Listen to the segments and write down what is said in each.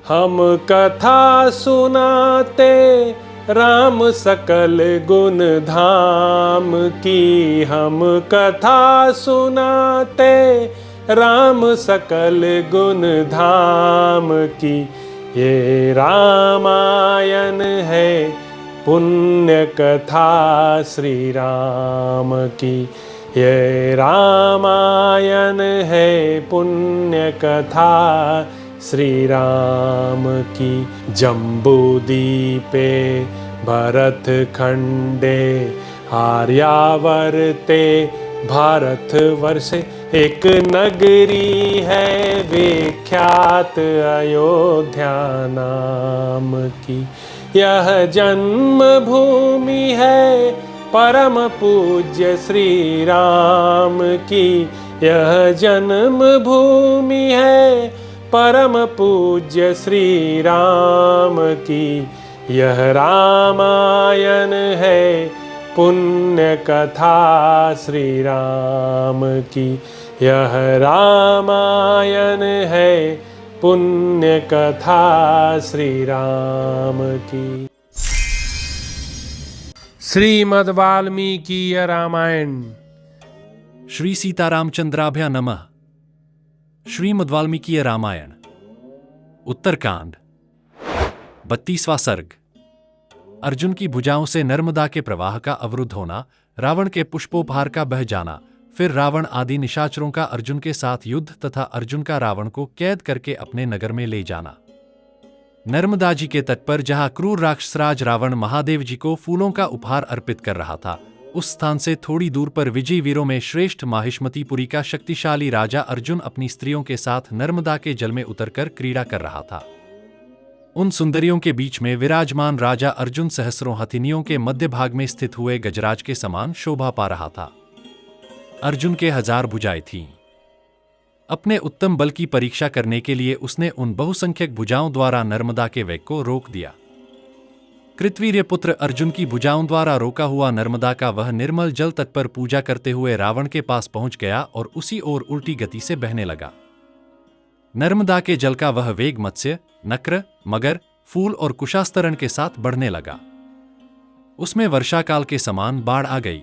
हम कथा सुनाते राम सकल गुण धाम की। हम कथा सुनाते राम सकल गुण धाम की। ये रामायण है पुण्य कथा श्री राम की। ये रामायण है पुण्य कथा श्री राम की। जम्बूदीपे भरत खंडे आर्यावर्ते भारतवर्षे एक नगरी है विख्यात अयोध्या नाम की। यह जन्म भूमि है परम पूज्य श्री राम की। यह जन्म भूमि है परम पूज्य श्री राम की। यह रामायण है पुण्य कथा श्री राम की। यह रामायण है पुण्य कथा श्री राम की। श्रीमद् वाल्मीकि रामायण। श्री सीतारामचंद्राभ्या नमः। श्रीमद् वाल्मीकि रामायण उत्तरकांड 32वां सर्ग। अर्जुन की भुजाओं से नर्मदा के प्रवाह का अवरुद्ध होना, रावण के पुष्पोपहार का बह जाना, फिर रावण आदि निशाचरों का अर्जुन के साथ युद्ध तथा अर्जुन का रावण को कैद करके अपने नगर में ले जाना। नर्मदा जी के तट पर जहां क्रूर राक्षसराज रावण महादेव जी को फूलों का उपहार अर्पित कर रहा था, उस स्थान से थोड़ी दूर पर विजयी वीरों में श्रेष्ठ माहिष्मतीपुरी का शक्तिशाली राजा अर्जुन अपनी स्त्रियों के साथ नर्मदा के जल में उतरकर क्रीड़ा कर रहा था। उन सुंदरियों के बीच में विराजमान राजा अर्जुन सहस्रों हथिनियों के मध्य भाग में स्थित हुए गजराज के समान शोभा पा रहा था। अर्जुन के 1000 भुजाएं थीं। अपने उत्तम बल की परीक्षा करने के लिए उसने उन बहुसंख्यक भुजाओं द्वारा नर्मदा के वेग को रोक दिया। कृतवीर्य पुत्र अर्जुन की भुजाओं द्वारा रोका हुआ नर्मदा का वह निर्मल जल तट पर पूजा करते हुए रावण के पास पहुंच गया और उसी ओर उल्टी गति से बहने लगा। नर्मदा के जल का वह वेग मत्स्य, नक्र, मगर, फूल और कुशास्तरण के साथ बढ़ने लगा। उसमें वर्षाकाल के समान बाढ़ आ गई।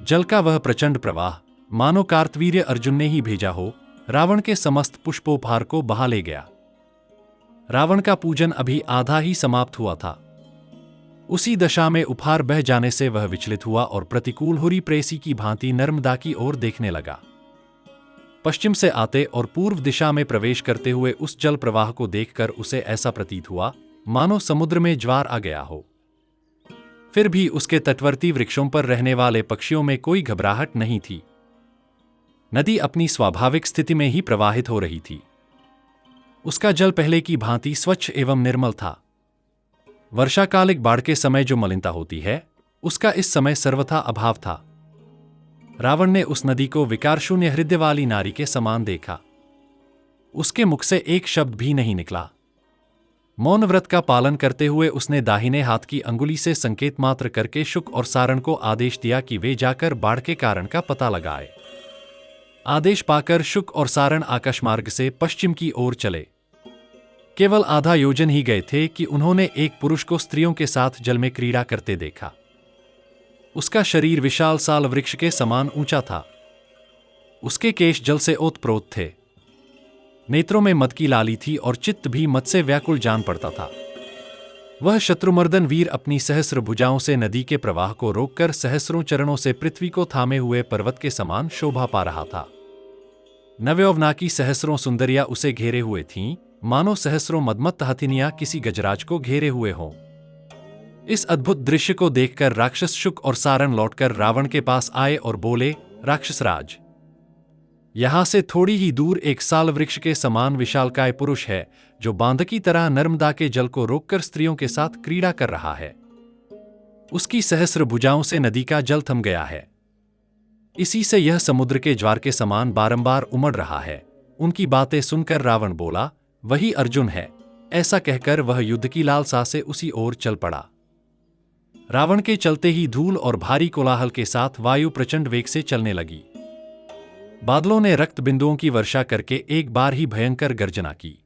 जल का वह प्रचंड प्रवाह मानो कार्तवीर्य अर्जुन ने ही भेजा हो, रावण के समस्त पुष्पोपहार को बहा ले गया। रावण का पूजन अभी आधा ही समाप्त हुआ था। उसी दशा में उपहार बह जाने से वह विचलित हुआ और प्रतिकूल हुरी प्रेसी की भांति नर्मदा की ओर देखने लगा। पश्चिम से आते और पूर्व दिशा में प्रवेश करते हुए उस जल प्रवाह को देखकर उसे ऐसा प्रतीत हुआ मानो समुद्र में ज्वार आ गया हो। फिर भी उसके तटवर्ती वृक्षों पर रहने वाले पक्षियों में कोई घबराहट नहीं थी। नदी अपनी स्वाभाविक स्थिति में ही प्रवाहित हो रही थी। उसका जल पहले की भांति स्वच्छ एवं निर्मल था। वर्षाकालिक बाढ़ के समय जो मलिनता होती है, उसका इस समय सर्वथा अभाव था। रावण ने उस नदी को विकारशून्य हृदय वाली नारी के समान देखा। उसके मुख से एक शब्द भी नहीं निकला। मौन व्रत का पालन करते हुए उसने दाहिने हाथ की अंगुली से संकेत मात्र करके शुक और सारण को आदेश दिया कि वे जाकर बाढ़ के कारण का पता लगाए। आदेश पाकर शुक और सारण आकाशमार्ग से पश्चिम की ओर चले। केवल आधा योजन ही गए थे कि उन्होंने एक पुरुष को स्त्रियों के साथ जल में क्रीड़ा करते देखा। उसका शरीर विशाल साल वृक्ष के समान ऊंचा था। उसके केश जल से ओतप्रोत थे। नेत्रों में मद की लाली थी और चित्त भी मद से व्याकुल जान पड़ता था। वह शत्रुमर्दन वीर अपनी सहस्र भुजाओं से नदी के प्रवाह को रोककर सहस्रों चरणों से पृथ्वी को थामे हुए पर्वत के समान शोभा पा रहा था। नवयौवना की सहस्रों सुंदरियां उसे घेरे हुए थीं, मानो सहस्रों मदमत्त हथिनियां किसी गजराज को घेरे हुए हों। इस अद्भुत दृश्य को देखकर राक्षस शुक और सारण लौटकर रावण के पास आए और बोले, राक्षसराज, यहां से थोड़ी ही दूर एक साल वृक्ष के समान विशालकाय पुरुष है, जो बांध की तरह नर्मदा के जल को रोककर स्त्रियों के साथ क्रीड़ा कर रहा है। उसकी सहस्र भुजाओं से नदी का जल थम गया है। इसी से यह समुद्र के ज्वार के समान बारंबार उमड़ रहा है। उनकी बातें सुनकर रावण बोला, वही अर्जुन है। ऐसा कहकर वह युद्ध की लालसा से उसी ओर चल पड़ा। रावण के चलते ही धूल और भारी कोलाहल के साथ वायु प्रचंड वेग से चलने लगी। बादलों ने रक्त बिंदुओं की वर्षा करके एक बार ही भयंकर गर्जना की।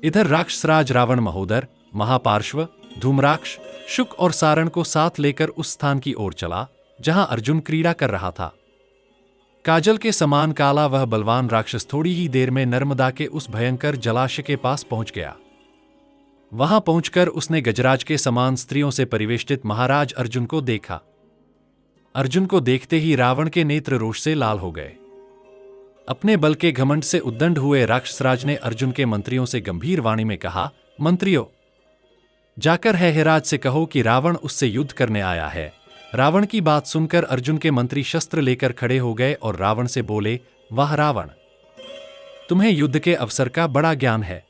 इधर राक्षसराज रावण महोदर, महापार्श्व, धूम्राक्ष, शुक और सारण को साथ लेकर उस स्थान की ओर चला जहां अर्जुन क्रीड़ा कर रहा था। काजल के समान काला वह बलवान राक्षस थोड़ी ही देर में नर्मदा के उस भयंकर जलाशय के पास पहुंच गया। वहां पहुंचकर उसने गजराज के समान स्त्रियों से परिवेष्टित महाराज अर्जुन को देखा। अर्जुन को देखते ही रावण के नेत्र रोष से लाल हो गए। अपने बल के घमंड से उद्दंड हुए राक्षसराज ने अर्जुन के मंत्रियों से गंभीर वाणी में कहा, मंत्रियों, जाकर हैहराज से कहो कि रावण उससे युद्ध करने आया है। रावण की बात सुनकर अर्जुन के मंत्री शस्त्र लेकर खड़े हो गए और रावण से बोले, वाह रावण, तुम्हें युद्ध के अवसर का बड़ा ज्ञान है।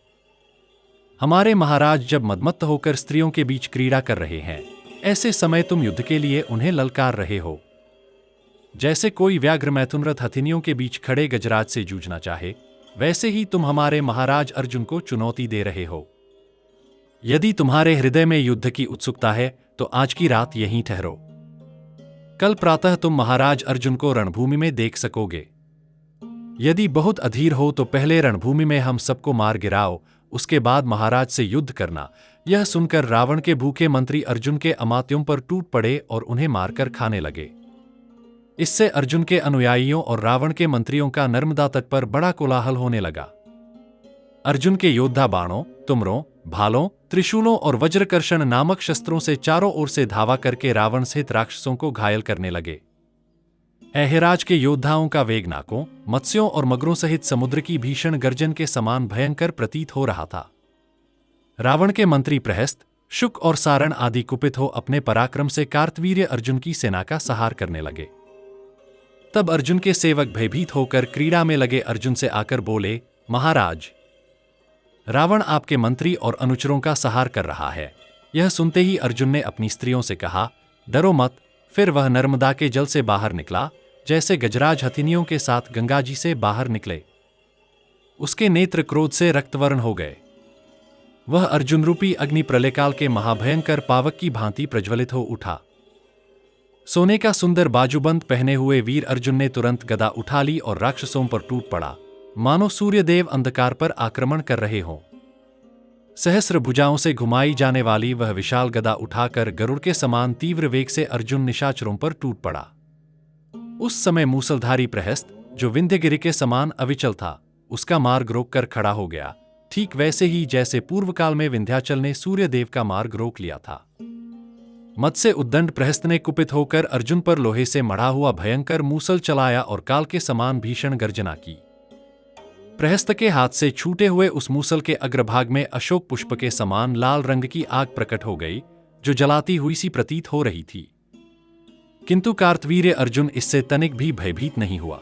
हमारे महाराज जब मदमत्त होकर स्त्रियों के बीच क्रीड़ा कर रहे हैं, ऐसे समय तुम युद्ध के लिए उन्हें ललकार रहे हो। जैसे कोई व्याघ्र मैथुनरथ हथिनियों के बीच खड़े गजराज से जूझना चाहे, वैसे ही तुम हमारे महाराज अर्जुन को चुनौती दे रहे हो। यदि तुम्हारे हृदय में युद्ध की उत्सुकता है तो आज की रात यहीं ठहरो। कल प्रातः तुम महाराज अर्जुन को रणभूमि में देख सकोगे। यदि बहुत अधीर हो तो पहले रणभूमि में हम सबको मार गिराओ, उसके बाद महाराज से युद्ध करना। यह सुनकर रावण के भूखे मंत्री अर्जुन के अमात्यों पर टूट पड़े और उन्हें मारकर खाने लगे। इससे अर्जुन के अनुयायियों और रावण के मंत्रियों का नर्मदा तट पर बड़ा कोलाहल होने लगा। अर्जुन के योद्धा बाणों, तुमरों, भालों, त्रिशूलों और वज्रकर्षण नामक शस्त्रों से चारों ओर से धावा करके रावण सहित राक्षसों को घायल करने लगे। ऐहिराज के योद्धाओं का वेग नाकों, मत्स्यों और मगरों सहित समुद्र की भीषण गर्जन के समान भयंकर प्रतीत हो रहा था। रावण के मंत्री प्रहस्त, शुक और सारण आदि कुपित हो अपने पराक्रम से कार्तवीर्य अर्जुन की सेना का सहार करने लगे। तब अर्जुन के सेवक भयभीत होकर क्रीड़ा में लगे अर्जुन से आकर बोले, महाराज, रावण आपके मंत्री और अनुचरों का सहार कर रहा है। यह सुनते ही अर्जुन ने अपनी स्त्रियों से कहा, डरो मत। फिर वह नर्मदा के जल से बाहर निकला, जैसे गजराज हथिनियों के साथ गंगा जी से बाहर निकले। उसके नेत्र क्रोध से रक्तवर्ण हो गए। वह अर्जुन रूपी अग्नि प्रलयकाल के महाभयंकर पावक की भांति प्रज्वलित हो उठा। सोने का सुंदर बाजूबंद पहने हुए वीर अर्जुन ने तुरंत गदा उठा ली और राक्षसों पर टूट पड़ा, मानो सूर्यदेव अंधकार पर आक्रमण कर रहे हों। सहस्र भुजाओं से घुमाई जाने वाली वह विशाल गदा उठाकर गरुड़ के समान तीव्र वेग से अर्जुन निशाचरों पर टूट पड़ा। उस समय मूसलधारी प्रहस्त, जो विंध्यगिरि के समान अविचल था, उसका मार्ग रोककर खड़ा हो गया, ठीक वैसे ही जैसे पूर्व काल में विंध्याचल ने सूर्यदेव का मार्ग रोक लिया था। मद से उद्दंड प्रहस्त ने कुपित होकर अर्जुन पर लोहे से मढ़ा हुआ भयंकर मूसल चलाया और काल के समान भीषण गर्जना की। प्रहस्त के हाथ से छूटे हुए उस मूसल के अग्रभाग में अशोक पुष्प के समान लाल रंग की आग प्रकट हो गई, जो जलाती हुई सी प्रतीत हो रही थी। किंतु कार्तवीर्य अर्जुन इससे तनिक भी भयभीत नहीं हुआ।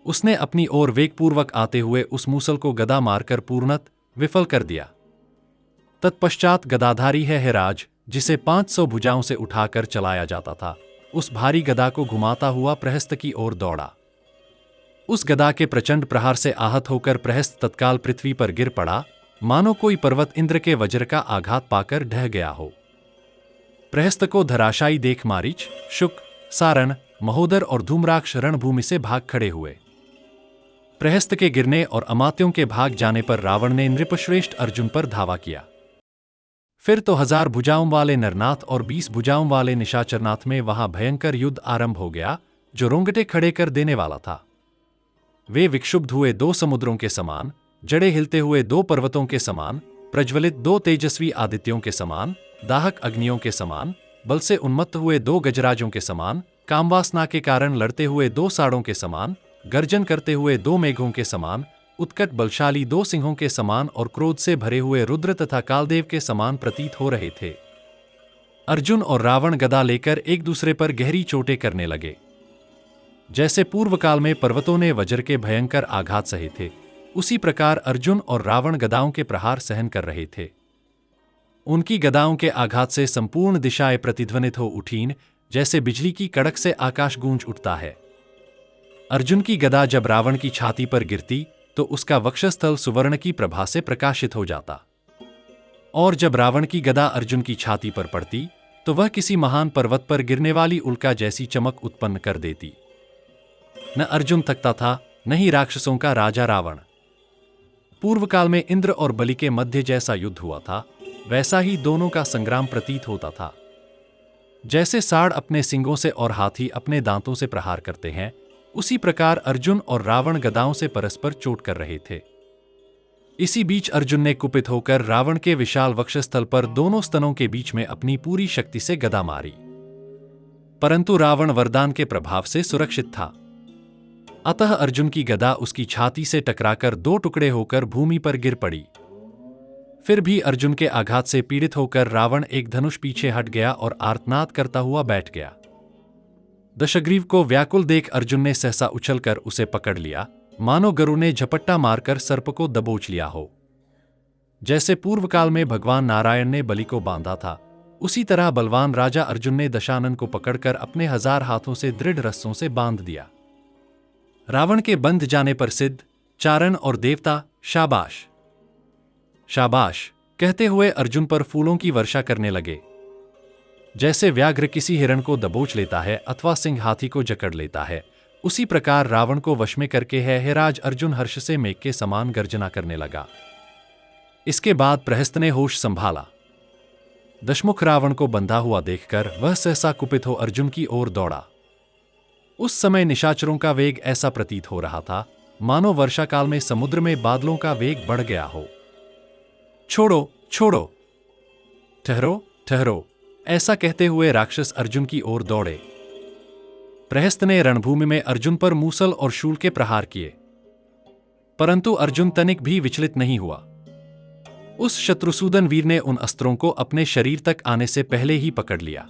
उसने अपनी ओर वेगपूर्वक आते हुए उस मूसल को गदा मारकर पूर्णत विफल कर दिया। तत्पश्चात गदाधारी हैहराज, जिसे 500 भुजाओं से उठाकर चलाया जाता था, उस भारी गदा को घुमाता हुआ प्रहस्त की ओर दौड़ा। उस गदा के प्रचंड प्रहार से आहत होकर प्रहस्त तत्काल पृथ्वी पर गिर पड़ा, मानो कोई पर्वत इंद्र के वज्र का आघात पाकर ढह गया हो। प्रहस्त को धराशायी देख मारीच, शुक, सारण, महोदर और धूम्राक्ष रणभूमि से भाग खड़े हुए। प्रहस्त के गिरने और अमात्यों के भाग जाने पर रावण ने नृपश्रेष्ठ अर्जुन पर धावा किया। फिर तो 1000 भुजाओं वाले नरनाथ और 20 भुजाओं वाले निशाचरनाथ में वहां भयंकर युद्ध आरंभ हो गया, जो रोंगटे खड़े कर देने वाला था। वे विक्षुब्ध हुए 2 समुद्रों के समान, जड़े हिलते हुए 2 पर्वतों के समान, प्रज्वलित 2 तेजस्वी आदित्यों के समान, दाहक अग्नियों के समान, बल से उन्मत्त हुए 2 गजराजों के समान, कामवासना के कारण लड़ते हुए 2 साड़ों के समान, गर्जन करते हुए 2 मेघों के समान, उत्कट बलशाली 2 सिंहों के समान और क्रोध से भरे हुए रुद्र तथा कालदेव के समान प्रतीत हो रहे थे। अर्जुन और रावण गदा लेकर एक दूसरे पर गहरी चोटें करने लगे। जैसे पूर्व काल में पर्वतों ने वज्र के भयंकर आघात सहे थे, उसी प्रकार अर्जुन और रावण गदाओं के प्रहार सहन कर रहे थे। उनकी गदाओं के आघात से संपूर्ण दिशाएं प्रतिध्वनित हो उठीं, जैसे बिजली की कड़क से आकाश गूंज उठता है। अर्जुन की गदा जब रावण की छाती पर गिरती तो उसका वक्षस्थल सुवर्ण की प्रभा से प्रकाशित हो जाता, और जब रावण की गदा अर्जुन की छाती पर पड़ती तो वह किसी महान पर्वत पर गिरने वाली उल्का जैसी चमक उत्पन्न कर देती। न अर्जुन थकता था, न ही राक्षसों का राजा रावण। पूर्व काल में इंद्र और बलि के मध्य जैसा युद्ध हुआ था, वैसा ही दोनों का संग्राम प्रतीत होता था। जैसे सांड अपने सींगों से और हाथी अपने दांतों से प्रहार करते हैं, उसी प्रकार अर्जुन और रावण गदाओं से परस्पर चोट कर रहे थे। इसी बीच अर्जुन ने कुपित होकर रावण के विशाल वक्षस्थल पर दोनों स्तनों के बीच में अपनी पूरी शक्ति से गदा मारी, परंतु रावण वरदान के प्रभाव से सुरक्षित था। अतः अर्जुन की गदा उसकी छाती से टकराकर दो टुकड़े होकर भूमि पर गिर पड़ी। फिर भी अर्जुन के आघात से पीड़ित होकर रावण एक धनुष पीछे हट गया और आर्तनाद करता हुआ बैठ गया। दशग्रीव को व्याकुल देख अर्जुन ने सहसा उछलकर उसे पकड़ लिया, मानो गरुड़ ने झपट्टा मारकर सर्प को दबोच लिया हो। जैसे पूर्व काल में भगवान नारायण ने बलि को बांधा था, उसी तरह बलवान राजा अर्जुन ने दशानन को पकड़कर अपने 1000 हाथों से दृढ़ रस्सों से बांध दिया। रावण के बंध जाने पर सिद्ध, चारण और देवता शाबाश शाबाश कहते हुए अर्जुन पर फूलों की वर्षा करने लगे। जैसे व्याघ्र किसी हिरण को दबोच लेता है अथवा सिंह हाथी को जकड़ लेता है, उसी प्रकार रावण को वश में करके है राज अर्जुन हर्ष से मेघ के समान गर्जना करने लगा। इसके बाद प्रहस्त ने होश संभाला। दशमुख रावण को बंधा हुआ देखकर वह सहसा कुपित हो अर्जुन की ओर दौड़ा। उस समय निशाचरों का वेग ऐसा प्रतीत हो रहा था, मानो वर्षा काल में समुद्र में बादलों का वेग बढ़ गया हो। छोड़ो छोड़ो, ठहरो ठहरो, ऐसा कहते हुए राक्षस अर्जुन की ओर दौड़े। प्रहस्त ने रणभूमि में अर्जुन पर मूसल और शूल के प्रहार किए, परंतु अर्जुन तनिक भी विचलित नहीं हुआ। उस शत्रुसूदन वीर ने उन अस्त्रों को अपने शरीर तक आने से पहले ही पकड़ लिया।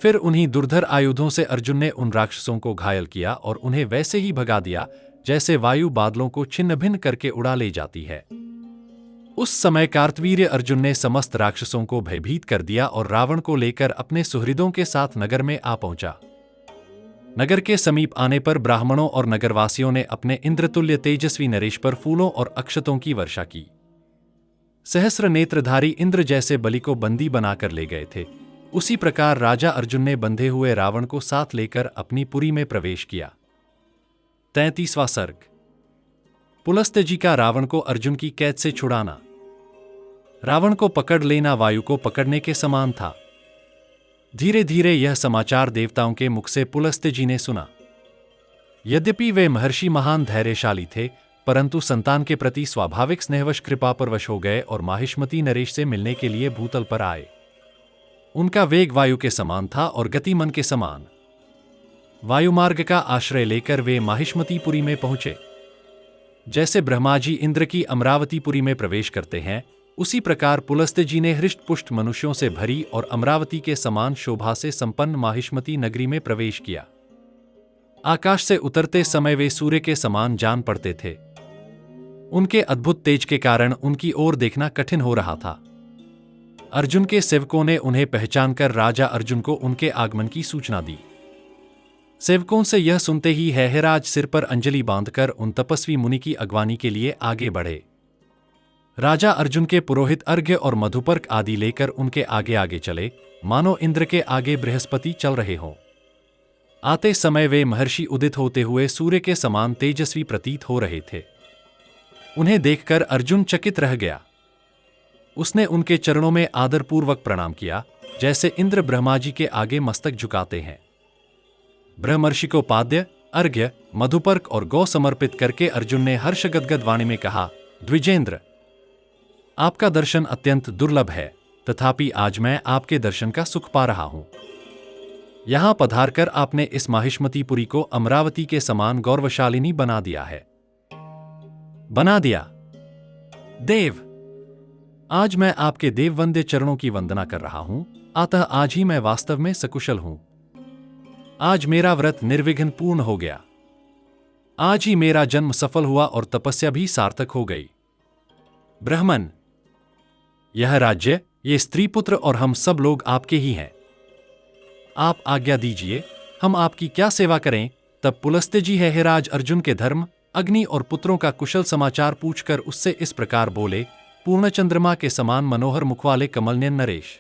फिर उन्हीं दुर्धर आयुधों से अर्जुन ने उन राक्षसों को घायल किया और उन्हें वैसे ही भगा दिया जैसे वायु बादलों को छिन्न भिन्न करके उड़ा ले जाती है। उस समय कार्तवीर्य अर्जुन ने समस्त राक्षसों को भयभीत कर दिया और रावण को लेकर अपने सुहृदों के साथ नगर में आ पहुंचा। नगर के समीप आने पर ब्राह्मणों और नगरवासियों ने अपने इंद्रतुल्य तेजस्वी नरेश पर फूलों और अक्षतों की वर्षा की। सहस्र नेत्रधारी इंद्र जैसे बलि को बंदी बनाकर ले गए थे, उसी प्रकार राजा अर्जुन ने बंधे हुए रावण को साथ लेकर अपनी पुरी में प्रवेश किया। 33वां सर्ग। पुलस्त्य जी का रावण को अर्जुन की कैद से छुड़ाना। रावण को पकड़ लेना वायु को पकड़ने के समान था। धीरे धीरे यह समाचार देवताओं के मुख से पुलस्त्य जी ने सुना। यद्यपि वे महर्षि महान धैर्यशाली थे, परंतु संतान के प्रति स्वाभाविक स्नेहवश कृपा परवश हो गए और माहिष्मती नरेश से मिलने के लिए भूतल पर आए। उनका वेग वायु के समान था और गति मन के समान। वायुमार्ग का आश्रय लेकर वे माहिष्मतीपुरी में पहुंचे। जैसे ब्रह्मा जी इंद्र की अमरावतीपुरी में प्रवेश करते हैं, उसी प्रकार पुलस्त्य जी ने हृष्ट पुष्ट मनुष्यों से भरी और अमरावती के समान शोभा से संपन्न माहिष्मती नगरी में प्रवेश किया। आकाश से उतरते समय वे सूर्य के समान जान पड़ते थे। उनके अद्भुत तेज के कारण उनकी ओर देखना कठिन हो रहा था। अर्जुन के सेवकों ने उन्हें पहचानकर राजा अर्जुन को उनके आगमन की सूचना दी। सेवकों से यह सुनते ही हैहराज सिर पर अंजलि बांधकर उन तपस्वी मुनि की अगवानी के लिए आगे बढ़े। राजा अर्जुन के पुरोहित अर्घ्य और मधुपर्क आदि लेकर उनके आगे आगे चले, मानो इंद्र के आगे बृहस्पति चल रहे हों। आते समय वे महर्षि उदित होते हुए सूर्य के समान तेजस्वी प्रतीत हो रहे थे। उन्हें देखकर अर्जुन चकित रह गया। उसने उनके चरणों में आदरपूर्वक प्रणाम किया, जैसे इंद्र ब्रह्मा जी के आगे मस्तक झुकाते हैं। ब्रह्मर्षि को पाद्य, अर्घ्य, मधुपर्क और गौ समर्पित करके अर्जुन ने हर्षगदगद वाणी में कहा, द्विजेंद्र, आपका दर्शन अत्यंत दुर्लभ है, तथापि आज मैं आपके दर्शन का सुख पा रहा हूं। यहां पधारकर आपने इस माहिष्मतीपुरी को अमरावती के समान गौरवशालिनी बना दिया है। बना दिया। देव, आज मैं आपके देववंद्य चरणों की वंदना कर रहा हूं, अतः आज ही मैं वास्तव में सकुशल हूं। आज मेरा व्रत निर्विघ्न पूर्ण हो गया। आज ही मेरा जन्म सफल हुआ और तपस्या भी सार्थक हो गई। ब्राह्मण, यह राज्य, ये स्त्री पुत्र और हम सब लोग आपके ही हैं। आप आज्ञा दीजिए, हम आपकी क्या सेवा करें। तब पुलस्त्य जी हैहराज अर्जुन के धर्म, अग्नि और पुत्रों का कुशल समाचार पूछकर उससे इस प्रकार बोले, पूर्ण चंद्रमा के समान मनोहर मुख वाले कमलनयन नरेश,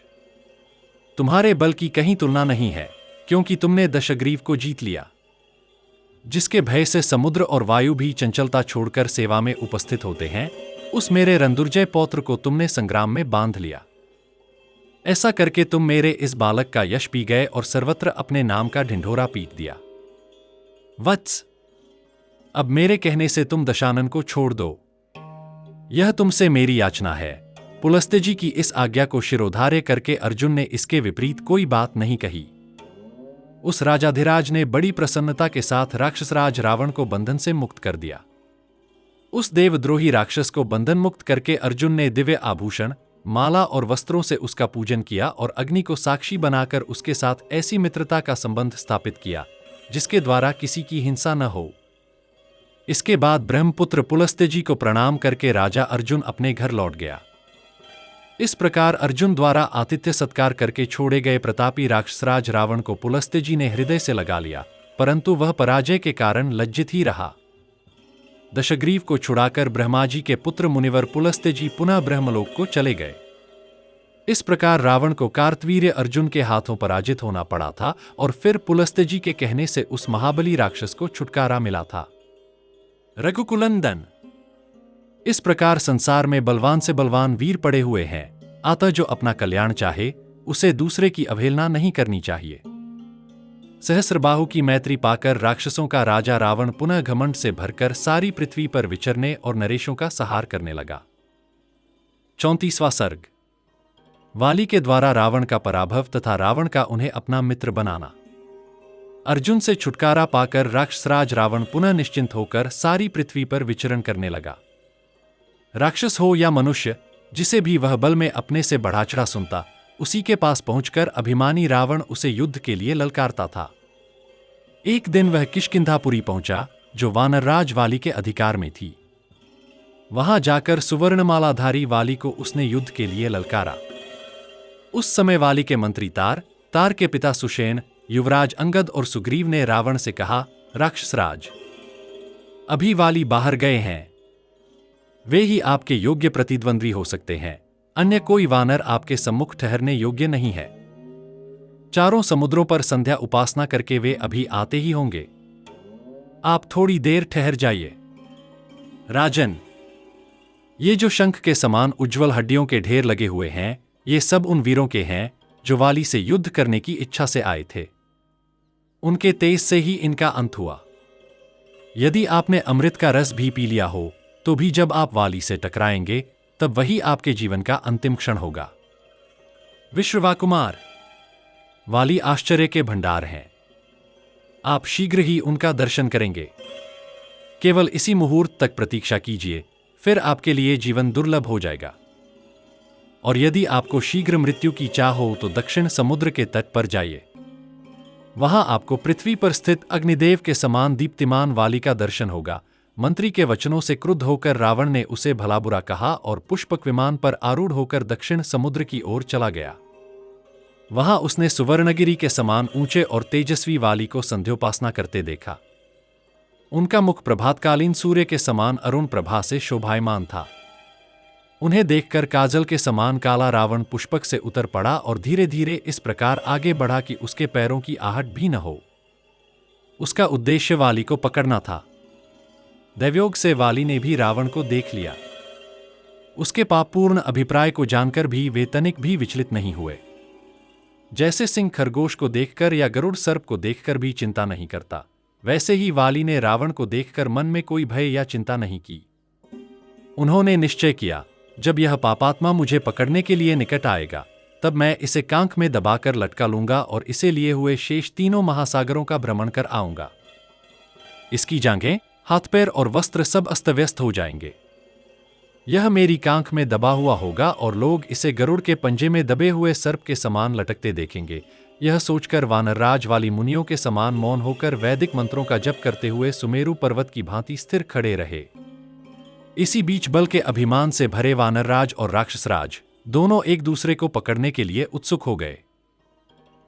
तुम्हारे बल की कहीं तुलना नहीं है, क्योंकि तुमने दशग्रीव को जीत लिया। जिसके भय से समुद्र और वायु भी चंचलता छोड़कर सेवा में उपस्थित होते हैं, उस मेरे रणदुर्जय पौत्र को तुमने संग्राम में बांध लिया। ऐसा करके तुम मेरे इस बालक का यश पी गए और सर्वत्र अपने नाम का ढिंढोरा पीट दिया। वत्स, अब मेरे कहने से तुम दशानन को छोड़ दो, यह तुमसे मेरी याचना है। पुलस्त्य की इस आज्ञा को शिरोधार्य करके अर्जुन ने इसके विपरीत कोई बात नहीं कही। उस राजाधिराज ने बड़ी प्रसन्नता के साथ राक्षसराज रावण को बंधन से मुक्त कर दिया। उस देवद्रोही राक्षस को बंधन मुक्त करके अर्जुन ने दिव्य आभूषण, माला और वस्त्रों से उसका पूजन किया और अग्नि को साक्षी बनाकर उसके साथ ऐसी मित्रता का संबंध स्थापित किया जिसके द्वारा किसी की हिंसा न हो। इसके बाद ब्रह्मपुत्र पुलस्त्य जी को प्रणाम करके राजा अर्जुन अपने घर लौट गया। इस प्रकार अर्जुन द्वारा आतिथ्य सत्कार करके छोड़े गए प्रतापी राक्षसराज रावण को पुलस्त्य जी ने हृदय से लगा लिया, परंतु वह पराजय के कारण लज्जित ही रहा। दशग्रीव को छुड़ाकर ब्रह्मा जी के पुत्र मुनिवर पुलस्त्य जी पुनः ब्रह्मलोक को चले गए। इस प्रकार रावण को कार्तवीर्य अर्जुन के हाथों पराजित होना पड़ा था और फिर पुलस्त्य जी के कहने से उस महाबली राक्षस को छुटकारा मिला था। रघुकुलंदन, इस प्रकार संसार में बलवान से बलवान वीर पड़े हुए हैं, अतः जो अपना कल्याण चाहे उसे दूसरे की अवहेलना नहीं करनी चाहिए। सहस्रबाहु की मैत्री पाकर राक्षसों का राजा रावण पुनः घमंड से भरकर सारी पृथ्वी पर विचरने और नरेशों का संहार करने लगा। 34वां सर्ग। वाली के द्वारा रावण का पराभव तथा रावण का उन्हें अपना मित्र बनाना। अर्जुन से छुटकारा पाकर राक्षसराज रावण पुनः निश्चिंत होकर सारी पृथ्वी पर विचरण करने लगा। राक्षस हो या मनुष्य, जिसे भी वह बल में अपने से बढ़ा चढ़ा सुनता, उसी के पास पहुंचकर अभिमानी रावण उसे युद्ध के लिए ललकारता था। एक दिन वह किष्किंधापुरी पहुंचा, जो वानरराज वाली के अधिकार में थी। वहां जाकर सुवर्णमालाधारी वाली को उसने युद्ध के लिए ललकारा। उस समय वाली के मंत्री तार के पिता सुषेण, युवराज अंगद और सुग्रीव ने रावण से कहा, राक्षसराज, अभी वाली बाहर गए हैं, वे ही आपके योग्य प्रतिद्वंद्वी हो सकते हैं, अन्य कोई वानर आपके सम्मुख ठहरने योग्य नहीं है। चारों समुद्रों पर संध्या उपासना करके वे अभी आते ही होंगे, आप थोड़ी देर ठहर जाइए। राजन, ये जो शंख के समान उज्ज्वल हड्डियों के ढेर लगे हुए हैं, ये सब उन वीरों के हैं जो वाली से युद्ध करने की इच्छा से आए थे। उनके तेज से ही इनका अंत हुआ। यदि आपने अमृत का रस भी पी लिया हो तो भी जब आप वाली से टकराएंगे तब वही आपके जीवन का अंतिम क्षण होगा। विश्रवाकुमार, वाली आश्चर्य के भंडार हैं, आप शीघ्र ही उनका दर्शन करेंगे। केवल इसी मुहूर्त तक प्रतीक्षा कीजिए, फिर आपके लिए जीवन दुर्लभ हो जाएगा। और यदि आपको शीघ्र मृत्यु की चाह हो तो दक्षिण समुद्र के तट पर जाइए। वहां आपको पृथ्वी पर स्थित अग्निदेव के समान दीप्तिमान वाली का दर्शन होगा। मंत्री के वचनों से क्रुद्ध होकर रावण ने उसे भला बुरा कहा और पुष्पक विमान पर आरूढ़ होकर दक्षिण समुद्र की ओर चला गया। वहां उसने सुवर्णगिरी के समान ऊंचे और तेजस्वी वाली को संध्योपासना करते देखा। उनका मुख प्रभातकालीन सूर्य के समान अरुण प्रभा से शोभायमान था। उन्हें देखकर काजल के समान काला रावण पुष्पक से उतर पड़ा और धीरे धीरे इस प्रकार आगे बढ़ा कि उसके पैरों की आहट भी न हो। उसका उद्देश्य वाली को पकड़ना था। दैवयोग से वाली ने भी रावण को देख लिया। उसके पापपूर्ण अभिप्राय को जानकर भी वे तनिक भी विचलित नहीं हुए। जैसे सिंह खरगोश को देखकर या गरुड़ सर्प को देखकर भी चिंता नहीं करता, वैसे ही वाली ने रावण को देखकर मन में कोई भय या चिंता नहीं की। उन्होंने निश्चय किया, जब यह पापात्मा मुझे पकड़ने के लिए निकट आएगा तब मैं इसे कांख में दबाकर लटका लूंगा और इसे लिए हुए शेष तीनों महासागरों का भ्रमण कर आऊंगा। इसकी जांघें, हाथ पैर और वस्त्र सब अस्तव्यस्त हो जाएंगे। यह मेरी कांख में दबा हुआ होगा और लोग इसे गरुड़ के पंजे में दबे हुए सर्प के समान लटकते देखेंगे। यह सोचकर वानरराज वाली मुनियों के समान मौन होकर वैदिक मंत्रों का जप करते हुए सुमेरु पर्वत की भांति स्थिर खड़े रहे। इसी बीच बल के अभिमान से भरे वानरराज और राक्षसराज दोनों एक दूसरे को पकड़ने के लिए उत्सुक हो गए।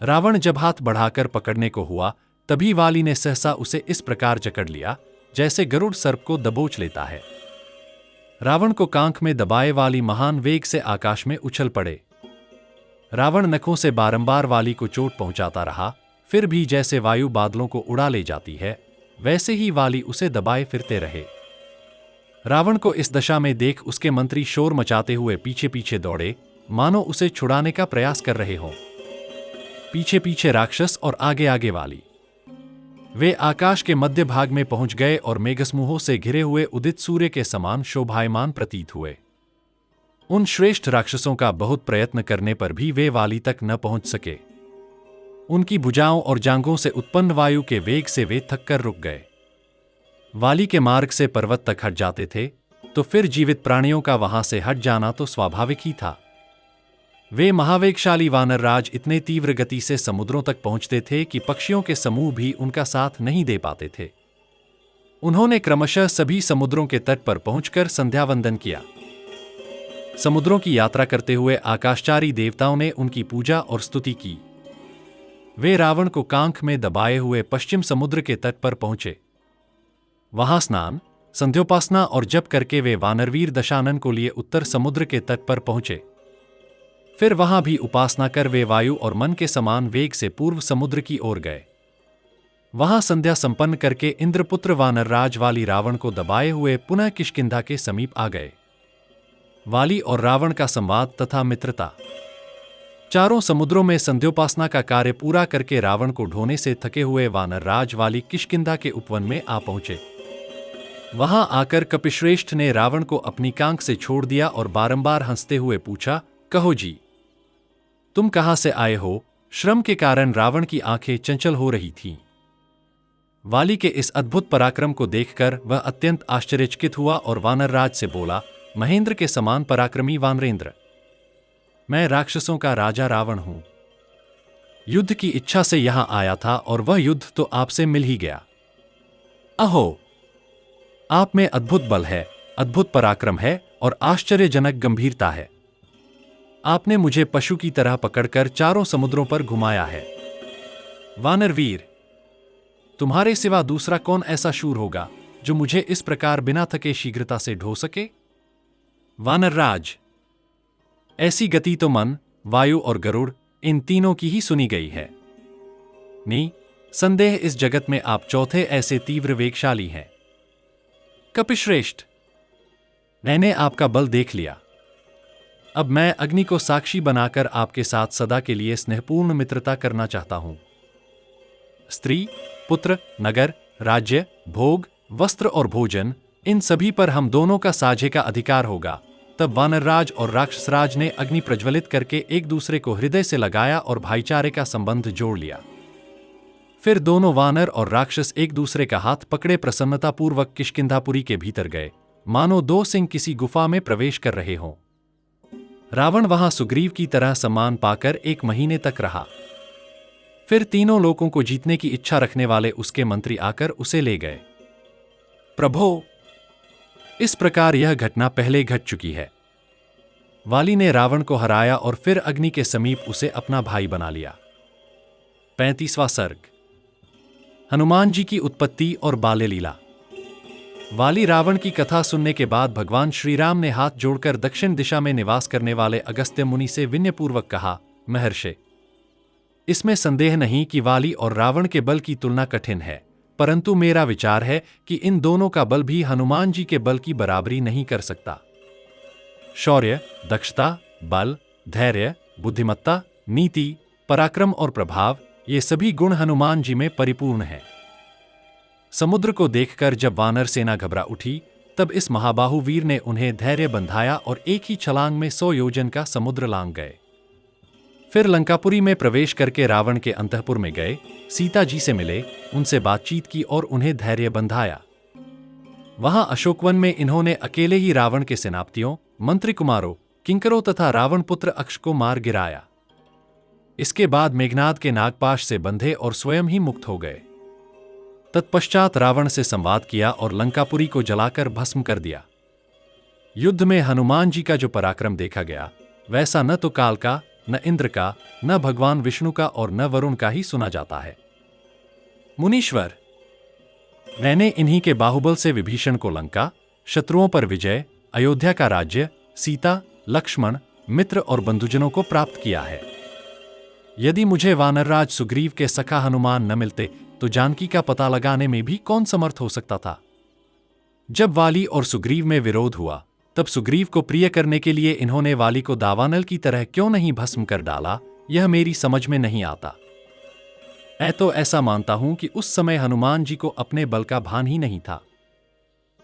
रावण जब हाथ बढ़ाकर पकड़ने को हुआ तभी वाली ने सहसा उसे इस प्रकार जकड़ लिया जैसे गरुड़ सर्प को दबोच लेता है। रावण को कांख में दबाए वाली महान वेग से आकाश में उछल पड़े। रावण नखों से बारंबार वाली को चोट पहुंचाता रहा, फिर भी जैसे वायु बादलों को उड़ा ले जाती है, वैसे ही वाली उसे दबाए फिरते रहे। रावण को इस दशा में देख उसके मंत्री शोर मचाते हुए पीछे पीछे दौड़े, मानो उसे छुड़ाने का प्रयास कर रहे हों। पीछे पीछे राक्षस और आगे आगे वाली। वे आकाश के मध्य भाग में पहुंच गए और मेघसमूहों से घिरे हुए उदित सूर्य के समान शोभायमान प्रतीत हुए। उन श्रेष्ठ राक्षसों का बहुत प्रयत्न करने पर भी वे वाली तक न पहुंच सके। उनकी भुजाओं और जांघों से उत्पन्न वायु के वेग से वे थक कर रुक गए। वाली के मार्ग से पर्वत तक हट जाते थे तो फिर जीवित प्राणियों का वहां से हट जाना तो स्वाभाविक ही था। वे महावेगशाली वानर राज इतने तीव्र गति से समुद्रों तक पहुंचते थे कि पक्षियों के समूह भी उनका साथ नहीं दे पाते थे। उन्होंने क्रमशः सभी समुद्रों के तट पर पहुंचकर संध्यावंदन किया। समुद्रों की यात्रा करते हुए आकाशचारी देवताओं ने उनकी पूजा और स्तुति की। वे रावण को कांख में दबाए हुए पश्चिम समुद्र के तट पर पहुंचे। वहां स्नान, संध्योपासना और जप करके वे वानरवीर दशानन को लिए उत्तर समुद्र के तट पर पहुंचे। फिर वहां भी उपासना कर वे वायु और मन के समान वेग से पूर्व समुद्र की ओर गए। वहां संध्या संपन्न करके इंद्रपुत्र वानर राज वाली रावण को दबाए हुए पुनः किष्किंधा के समीप आ गए। वाली और रावण का संवाद तथा मित्रता। चारों समुद्रों में संध्योपासना का कार्य पूरा करके रावण को ढोने से थके हुए वानर राज वाली किष्किंधा के उपवन में आ पहुंचे। वहां आकर कपिश्रेष्ठ ने रावण को अपनी कांख से छोड़ दिया और बारंबार हंसते हुए पूछा, कहो जी, तुम कहां से आए हो? श्रम के कारण रावण की आंखें चंचल हो रही थीं। वाली के इस अद्भुत पराक्रम को देखकर वह अत्यंत आश्चर्यचकित हुआ और वानर राज से बोला, महेंद्र के समान पराक्रमी वानरेंद्र, मैं राक्षसों का राजा रावण हूं। युद्ध की इच्छा से यहां आया था और वह युद्ध तो आपसे मिल ही गया। अहो, आप में अद्भुत बल है, अद्भुत पराक्रम है और आश्चर्यजनक गंभीरता है। आपने मुझे पशु की तरह पकड़कर चारों समुद्रों पर घुमाया है। वानरवीर, तुम्हारे सिवा दूसरा कौन ऐसा शूर होगा जो मुझे इस प्रकार बिना थके शीघ्रता से ढो सके? वानरराज, ऐसी गति तो मन, वायु और गरुड़, इन तीनों की ही सुनी गई है। संदेह इस जगत में आप चौथे ऐसे तीव्र वेगशाली हैं। कपिश्रेष्ठ, मैंने आपका बल देख लिया। अब मैं अग्नि को साक्षी बनाकर आपके साथ सदा के लिए स्नेहपूर्ण मित्रता करना चाहता हूं। स्त्री, पुत्र, नगर, राज्य, भोग, वस्त्र और भोजन, इन सभी पर हम दोनों का साझे का अधिकार होगा। तब वानरराज और राक्षसराज ने अग्नि प्रज्वलित करके एक दूसरे को हृदय से लगाया और भाईचारे का संबंध जोड़ लिया। फिर दोनों वानर और राक्षस एक दूसरे का हाथ पकड़े प्रसन्नतापूर्वक किष्किंधापुरी के भीतर गए, मानो दो सिंह किसी गुफा में प्रवेश कर रहे हों। रावण वहां सुग्रीव की तरह सम्मान पाकर 1 महीने तक रहा। फिर तीनों लोगों को जीतने की इच्छा रखने वाले उसके मंत्री आकर उसे ले गए। प्रभो, इस प्रकार यह घटना पहले घट चुकी है। वाली ने रावण को हराया और फिर अग्नि के समीप उसे अपना भाई बना लिया। 35वां सर्ग। हनुमान जी की उत्पत्ति और बाल्य लीला। वाली रावण की कथा सुनने के बाद भगवान श्रीराम ने हाथ जोड़कर दक्षिण दिशा में निवास करने वाले अगस्त्य मुनि से विनयपूर्वक कहा, महर्षि, इसमें संदेह नहीं कि वाली और रावण के बल की तुलना कठिन है, परंतु मेरा विचार है कि इन दोनों का बल भी हनुमान जी के बल की बराबरी नहीं कर सकता। शौर्य, दक्षता, बल, धैर्य, बुद्धिमत्ता, नीति, पराक्रम और प्रभाव, ये सभी गुण हनुमान जी में परिपूर्ण हैं। समुद्र को देखकर जब वानर सेना घबरा उठी, तब इस महाबाहु वीर ने उन्हें धैर्य बंधाया और एक ही छलांग में 100 योजन का समुद्र लांघ गए। फिर लंकापुरी में प्रवेश करके रावण के अंतःपुर में गए, सीता जी से मिले, उनसे बातचीत की और उन्हें धैर्य बंधाया। वहां अशोकवन में इन्होंने अकेले ही रावण के सेनापतियों, मंत्री कुमारों, किंकरों तथा रावण पुत्र अक्ष को मार गिराया। इसके बाद मेघनाद के नागपाश से बंधे और स्वयं ही मुक्त हो गए। तत्पश्चात रावण से संवाद किया और लंकापुरी को जलाकर भस्म कर दिया। युद्ध में हनुमान जी का जो पराक्रम देखा गया, वैसा न तो काल का, न इंद्र का, न भगवान विष्णु का और न वरुण का ही सुना जाता है। मुनीश्वर, मैंने इन्हीं के बाहुबल से विभीषण को लंका, शत्रुओं पर विजय, अयोध्या का राज्य, सीता, लक्ष्मण, मित्र और बंधुजनों को प्राप्त किया है। यदि मुझे वानरराज सुग्रीव के सखा हनुमान न मिलते तो जानकी का पता लगाने में भी कौन समर्थ हो सकता था। जब वाली और सुग्रीव में विरोध हुआ, तब सुग्रीव को प्रिय करने के लिए इन्होंने वाली को दावानल की तरह क्यों नहीं भस्म कर डाला, यह मेरी समझ में नहीं आता। मैं तो ऐसा मानता हूं कि उस समय हनुमान जी को अपने बल का भान ही नहीं था।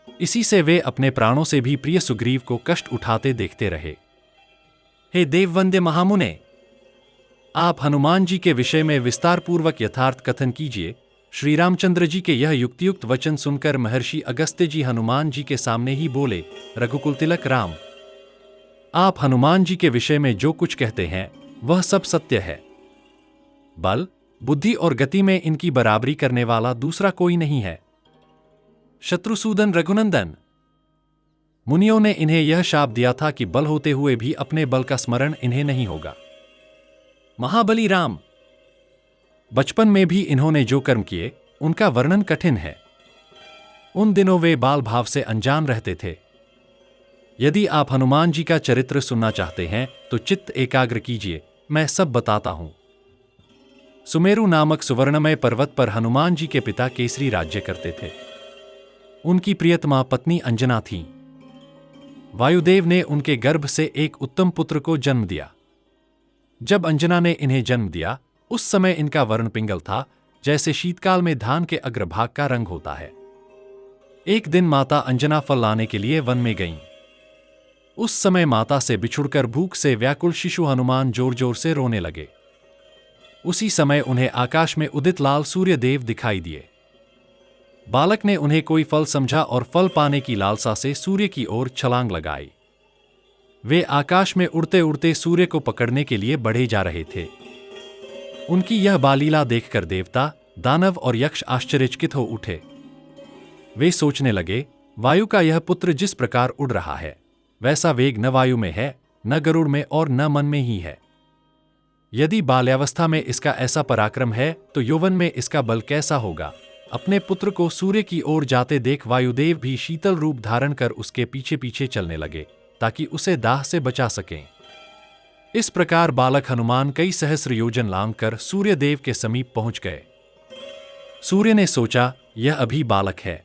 इसी से वे अपने प्राणों से भी प्रिय सुग्रीव को कष्ट उठाते देखते रहे। हे देववंद्य महामुने, आप हनुमान जी के विषय में विस्तार पूर्वक यथार्थ कथन कीजिए। श्री रामचंद्र जी के यह युक्तियुक्त वचन सुनकर महर्षि अगस्त्य जी हनुमान जी के सामने ही बोले, रघुकुल तिलक राम, आप हनुमान जी के विषय में जो कुछ कहते हैं वह सब सत्य है। बल, बुद्धि और गति में इनकी बराबरी करने वाला दूसरा कोई नहीं है। शत्रुसूदन रघुनंदन, मुनियों ने इन्हें यह शाप दिया था कि बल होते हुए भी अपने बल का स्मरण इन्हें नहीं होगा। महाबली राम, बचपन में भी इन्होंने जो कर्म किए उनका वर्णन कठिन है। उन दिनों वे बाल भाव से अनजान रहते थे। यदि आप हनुमान जी का चरित्र सुनना चाहते हैं तो चित्त एकाग्र कीजिए, मैं सब बताता हूं। सुमेरु नामक सुवर्णमय पर्वत पर हनुमान जी के पिता केसरी राज्य करते थे। उनकी प्रियतमा पत्नी अंजना थी। वायुदेव ने उनके गर्भ से एक उत्तम पुत्र को जन्म दिया। जब अंजना ने इन्हें जन्म दिया, उस समय इनका वर्ण पिंगल था, जैसे शीतकाल में धान के अग्रभाग का रंग होता है। एक दिन माता अंजना फल लाने के लिए वन में गईं। उस समय माता से बिछुड़कर भूख से व्याकुल शिशु हनुमान जोर जोर से रोने लगे। उसी समय उन्हें आकाश में उदित लाल सूर्य देव दिखाई दिए। बालक ने उन्हें कोई फल समझा और फल पाने की लालसा से सूर्य की ओर छलांग लगाई। वे आकाश में उड़ते उड़ते सूर्य को पकड़ने के लिए बढ़े जा रहे थे। उनकी यह बालीला देखकर देवता, दानव और यक्ष आश्चर्यचकित हो उठे। वे सोचने लगे, वायु का यह पुत्र जिस प्रकार उड़ रहा है, वैसा वेग न वायु में है, न गरुड़ में और न मन में ही है। यदि बाल्यावस्था में इसका ऐसा पराक्रम है तो यौवन में इसका बल कैसा होगा। अपने पुत्र को सूर्य की ओर जाते देख वायुदेव भी शीतल रूप धारण कर उसके पीछे पीछे चलने लगे, ताकि उसे दाह से बचा सकें। इस प्रकार बालक हनुमान कई सहस्र योजन लांघकर सूर्यदेव के समीप पहुंच गए। सूर्य ने सोचा, यह अभी बालक है,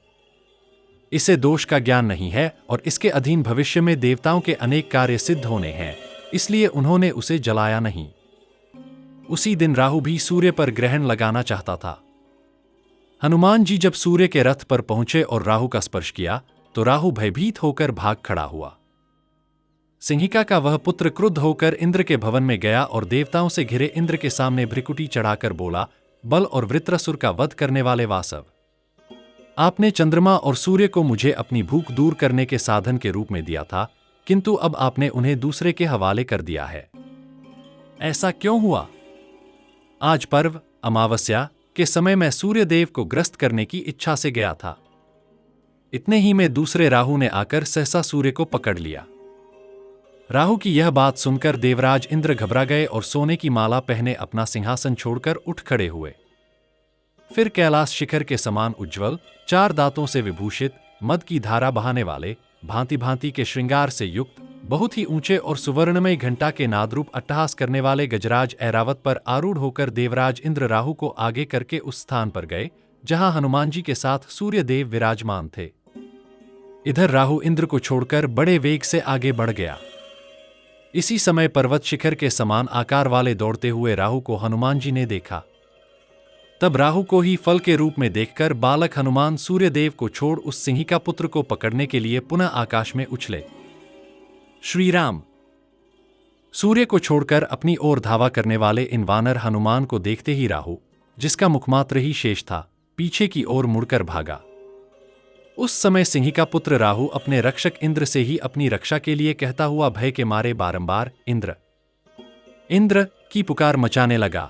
इसे दोष का ज्ञान नहीं है और इसके अधीन भविष्य में देवताओं के अनेक कार्य सिद्ध होने हैं, इसलिए उन्होंने उसे जलाया नहीं। उसी दिन राहु भी सूर्य पर ग्रहण लगाना चाहता था। हनुमान जी जब सूर्य के रथ पर पहुंचे और राहु का स्पर्श किया तो राहु भयभीत होकर भाग खड़ा हुआ। सिंहिका का वह पुत्र क्रुद्ध होकर इंद्र के भवन में गया और देवताओं से घिरे इंद्र के सामने भ्रिकुटी चढ़ाकर बोला, बल और वृत्रासुर का वध करने वाले वासव, आपने चंद्रमा और सूर्य को मुझे अपनी भूख दूर करने के साधन के रूप में दिया था, किंतु अब आपने उन्हें दूसरे के हवाले कर दिया है। ऐसा क्यों हुआ? आज पर्व अमावस्या के समय मैं सूर्यदेव को ग्रस्त करने की इच्छा से गया था। इतने ही में दूसरे राहु ने आकर सहसा सूर्य को पकड़ लिया। राहु की यह बात सुनकर देवराज इंद्र घबरा गए और सोने की माला पहने अपना सिंहासन छोड़कर उठ खड़े हुए। फिर कैलाश शिखर के समान उज्ज्वल, 4 दांतों से विभूषित, मद की धारा बहाने वाले, भांति भांति के श्रृंगार से युक्त, बहुत ही ऊंचे और सुवर्णमय घंटा के नादरूप अट्टहास करने वाले गजराज ऐरावत पर आरूढ़ होकर देवराज इंद्र राहु को आगे करके उस स्थान पर गए जहां हनुमान जी के साथ सूर्यदेव विराजमान थे। इधर राहु इंद्र को छोड़कर बड़े वेग से आगे बढ़ गया। इसी समय पर्वत शिखर के समान आकार वाले दौड़ते हुए राहु को हनुमान जी ने देखा। तब राहु को ही फल के रूप में देखकर बालक हनुमान सूर्यदेव को छोड़ उस सिंहिका पुत्र को पकड़ने के लिए पुनः आकाश में उछले। श्री राम, सूर्य को छोड़कर अपनी ओर धावा करने वाले इन वानर हनुमान को देखते ही राहु, जिसका मुखमात्र ही शेष था, पीछे की ओर मुड़कर भागा। उस समय सिंहिका पुत्र राहु अपने रक्षक इंद्र से ही अपनी रक्षा के लिए कहता हुआ भय के मारे बारंबार इंद्र इंद्र की पुकार मचाने लगा।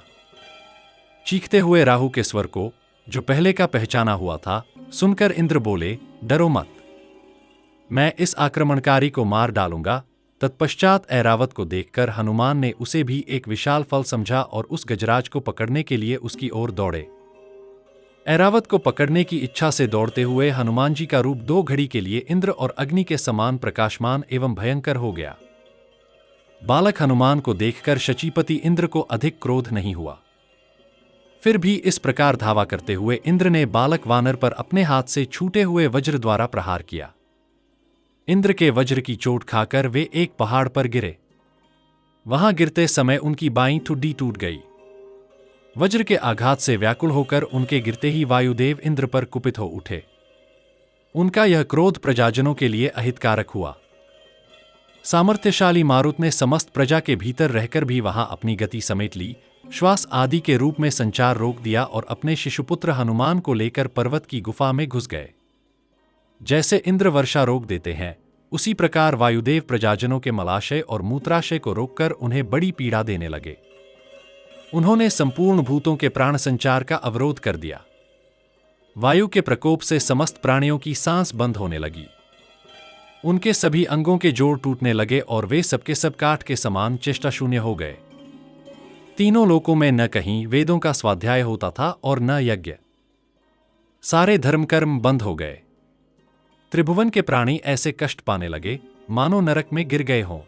चीखते हुए राहु के स्वर को, जो पहले का पहचाना हुआ था, सुनकर इंद्र बोले, डरो मत, मैं इस आक्रमणकारी को मार डालूंगा। तत्पश्चात ऐरावत को देखकर हनुमान ने उसे भी एक विशाल फल समझा और उस गजराज को पकड़ने के लिए उसकी ओर दौड़े। ऐरावत को पकड़ने की इच्छा से दौड़ते हुए हनुमान जी का रूप 2 घड़ी के लिए इंद्र और अग्नि के समान प्रकाशमान एवं भयंकर हो गया। बालक हनुमान को देखकर शचीपति इंद्र को अधिक क्रोध नहीं हुआ। फिर भी इस प्रकार धावा करते हुए इंद्र ने बालक वानर पर अपने हाथ से छूटे हुए वज्र द्वारा प्रहार किया। इंद्र के वज्र की चोट खाकर वे एक पहाड़ पर गिरे। वहां गिरते समय उनकी बाईं ठुड्डी टूट गई। वज्र के आघात से व्याकुल होकर उनके गिरते ही वायुदेव इंद्र पर कुपित हो उठे। उनका यह क्रोध प्रजाजनों के लिए अहितकारक हुआ। सामर्थ्यशाली मारुत ने समस्त प्रजा के भीतर रहकर भी वहां अपनी गति समेट ली, श्वास आदि के रूप में संचार रोक दिया और अपने शिशुपुत्र हनुमान को लेकर पर्वत की गुफा में घुस गए। जैसे इंद्र वर्षा रोक देते हैं, उसी प्रकार वायुदेव प्रजाजनों के मलाशय और मूत्राशय को रोककर उन्हें बड़ी पीड़ा देने लगे। उन्होंने संपूर्ण भूतों के प्राण संचार का अवरोध कर दिया। वायु के प्रकोप से समस्त प्राणियों की सांस बंद होने लगी। उनके सभी अंगों के जोड़ टूटने लगे और वे सबके सब काठ के समान चेष्टा शून्य हो गए। तीनों लोकों में न कहीं वेदों का स्वाध्याय होता था और न यज्ञ। सारे धर्म कर्म बंद हो गए। त्रिभुवन के प्राणी ऐसे कष्ट पाने लगे मानो नरक में गिर गए हों।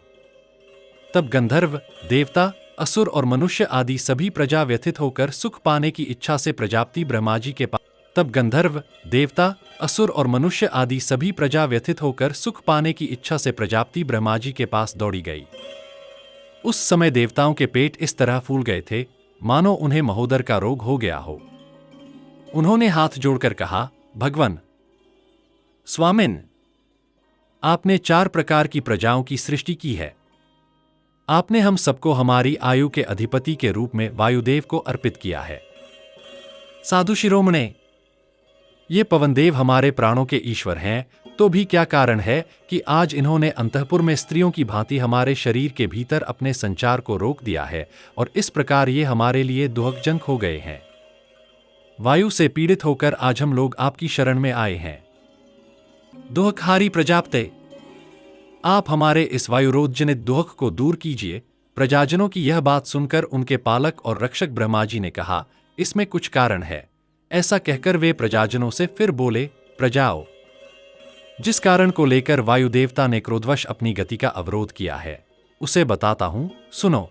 तब गंधर्व, देवता, असुर और मनुष्य आदि सभी प्रजा व्यथित होकर सुख पाने की इच्छा से प्रजापति ब्रह्माजी के पास तब गंधर्व, देवता, असुर और मनुष्य आदि सभी प्रजा व्यथित होकर सुख पाने की इच्छा से प्रजापति ब्रह्माजी के पास दौड़ी गई। उस समय देवताओं के पेट इस तरह फूल गए थे मानो उन्हें महोदर का रोग हो गया हो। उन्होंने हाथ जोड़कर कहा, भगवन स्वामिन, आपने 4 प्रकार की प्रजाओं की सृष्टि की है। आपने हम सबको हमारी आयु के अधिपति के रूप में वायुदेव को अर्पित किया है। साधु शिरोमणे, ये पवनदेव हमारे प्राणों के ईश्वर हैं, तो भी क्या कारण है कि आज इन्होंने अंतःपुर में स्त्रियों की भांति हमारे शरीर के भीतर अपने संचार को रोक दिया है और इस प्रकार ये हमारे लिए दुहकजनक हो गए हैं। वायु से पीड़ित होकर आज हम लोग आपकी शरण में आए हैं। दुहकहारी प्रजापते, आप हमारे इस वायुरोधजनित दुहक को दूर कीजिए। प्रजाजनों की यह बात सुनकर उनके पालक और रक्षक ब्रह्माजी ने कहा, इसमें कुछ कारण है। ऐसा कहकर वे प्रजाजनों से फिर बोले, प्रजाओं, जिस कारण को लेकर वायुदेवता ने क्रोधवश अपनी गति का अवरोध किया है, उसे बताता हूं, सुनो।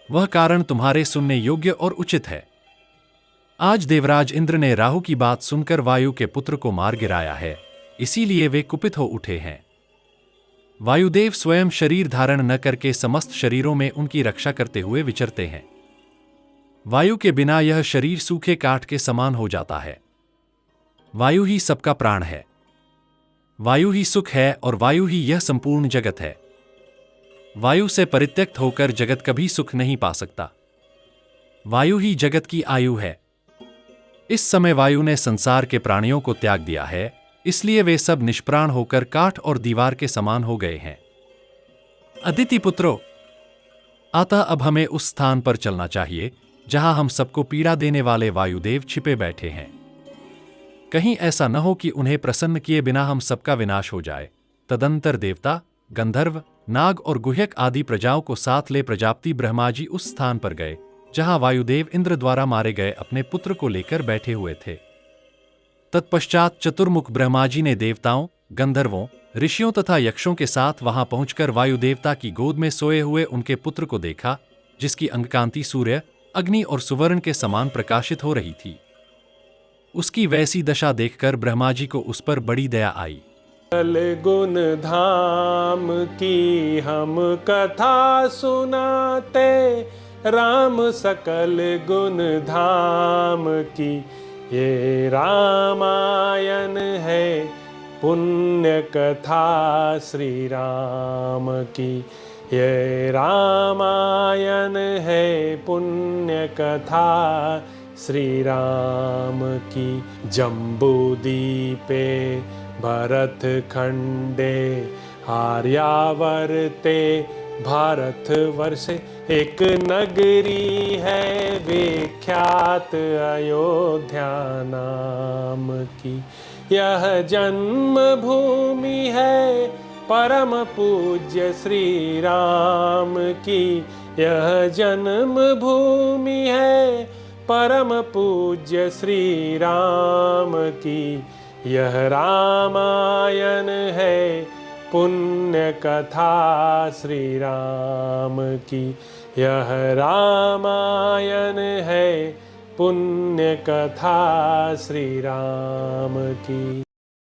वह कारण तुम्हारे सुनने योग्य और उचित है। आज देवराज इंद्र ने राहु की बात सुनकर वायु के पुत्र को मार गिराया है, इसीलिए वे कुपित हो उठे हैं। वायुदेव स्वयं शरीर धारण न करके समस्त शरीरों में उनकी रक्षा करते हुए विचरते हैं। वायु के बिना यह शरीर सूखे काठ के समान हो जाता है। वायु ही सबका प्राण है। वायु ही सुख है और वायु ही यह संपूर्ण जगत है। वायु से परित्यक्त होकर जगत कभी सुख नहीं पा सकता। वायु ही जगत की आयु है। इस समय वायु ने संसार के प्राणियों को त्याग दिया है, इसलिए वे सब निष्प्राण होकर काठ और दीवार के समान हो गए हैं। अदिति पुत्रो, अतः अब हमें उस स्थान पर चलना चाहिए जहां हम सबको पीड़ा देने वाले वायुदेव छिपे बैठे हैं। कहीं ऐसा न हो कि उन्हें प्रसन्न किए बिना हम सबका विनाश हो जाए। तदंतर देवता, गंधर्व, नाग और गुह्यक आदि प्रजाओं को साथ ले प्रजापति ब्रह्माजी उस स्थान पर गए जहां वायुदेव इंद्र द्वारा मारे गए अपने पुत्र को लेकर बैठे हुए थे। तत्पश्चात चतुर्मुख ब्रह्माजी ने देवताओं, गंधर्वों, ऋषियों तथा यक्षों के साथ वहां पहुंचकर वायुदेवता की गोद में सोए हुए उनके पुत्र को देखा, जिसकी अंगकांति सूर्य, अग्नि और सुवर्ण के समान प्रकाशित हो रही थी। उसकी वैसी दशा देखकर ब्रह्माजी को उस पर बड़ी दया आई। सकल गुण धाम की हम कथा सुनाते, राम सकल गुण धाम की ये रामायण है, पुण्य कथा श्री राम की ये रामायण है, पुण्य कथा श्री राम की। जम्बूदीपे भरत खंडे आर्यावर्ते, भारत वर्षे एक नगरी है विख्यात अयोध्या नाम की। यह जन्म भूमि है परम पूज्य श्री राम की। यह जन्म भूमि है परम पूज्य श्री राम की। यह रामायण है, पुण्य कथा श्री राम की। यह रामायण है, पुण्य कथा श्री राम की।